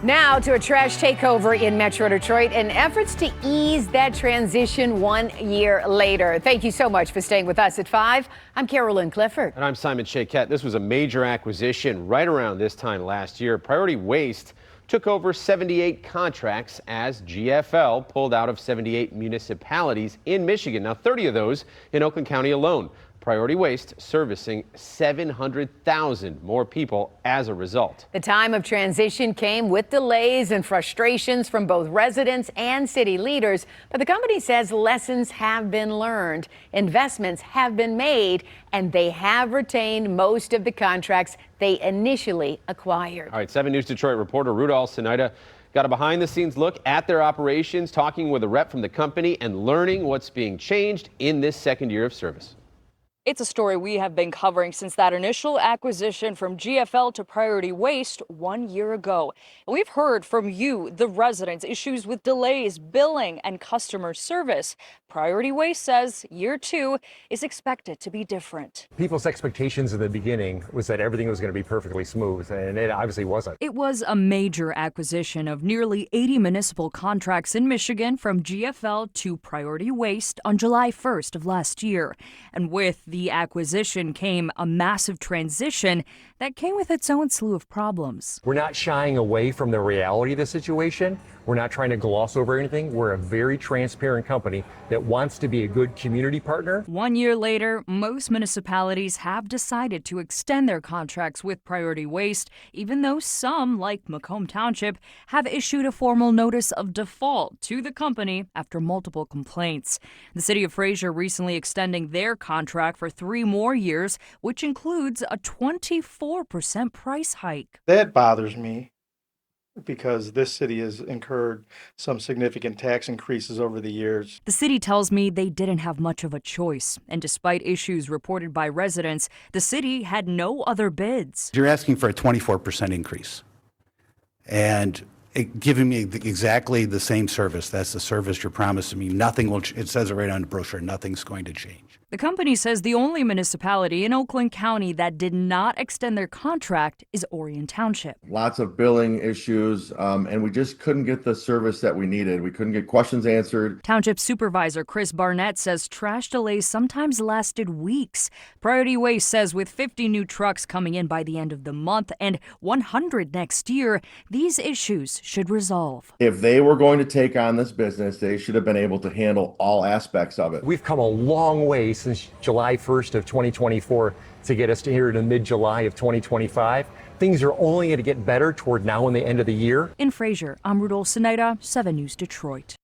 Now to a trash takeover in Metro Detroit and efforts to ease that transition 1 year later. Thank you so much for staying with us at 5. I'm Carolyn Clifford. And I'm Simon Shaquette. This was a major acquisition right around this time last year. Priority Waste took over 78 contracts as GFL pulled out of 78 municipalities in Michigan. Now 30 of those in Oakland County alone. Priority Waste servicing 700,000 more people as a result. The time of transition came with delays and frustrations from both residents and city leaders, but the company says lessons have been learned, investments have been made, and they have retained most of the contracts they initially acquired. All right, 7 News Detroit reporter Rudolph Sinaida got a behind-the-scenes look at their operations, talking with a rep from the company and learning what's being changed in this second year of service. It's a story we have been covering since that initial acquisition from GFL to Priority Waste 1 year ago. We've heard from you, the residents, issues with delays, billing, and customer service. Priority Waste says year 2 is expected to be different. People's expectations in the beginning was that everything was going to be perfectly smooth, and it obviously wasn't. It was a major acquisition of nearly 80 municipal contracts in Michigan from GFL to Priority Waste on July 1st of last year. And with the acquisition came a massive transition that came with its own slew of problems. We're not shying away from the reality of the situation. We're not trying to gloss over anything. We're a very transparent company that wants to be a good community partner. 1 year later, most municipalities have decided to extend their contracts with Priority Waste, even though some, like Macomb Township, have issued a formal notice of default to the company after multiple complaints. The city of Fraser recently extending their contract for 3 more years, which includes a 24% price hike. That bothers me because this city has incurred some significant tax increases over the years. The city tells me they didn't have much of a choice, and despite issues reported by residents, the city had no other bids. You're asking for a 24% increase and giving me exactly the same service. That's the service you're promising me. Nothing will, it says it right on the brochure, nothing's going to change. The company says the only municipality in Oakland County that did not extend their contract is Orion Township. Lots of billing issues, and we just couldn't get the service that we needed. We couldn't get questions answered. Township Supervisor Chris Barnett says trash delays sometimes lasted weeks. Priority Waste says with 50 new trucks coming in by the end of the month and 100 next year, these issues should resolve. If they were going to take on this business, they should have been able to handle all aspects of it. We've come a long way since July 1st of 2024 to get us to here to mid-July of 2025. Things are only going to get better toward now and the end of the year. In Fraser, I'm Rudolph Sinaida, 7 News Detroit.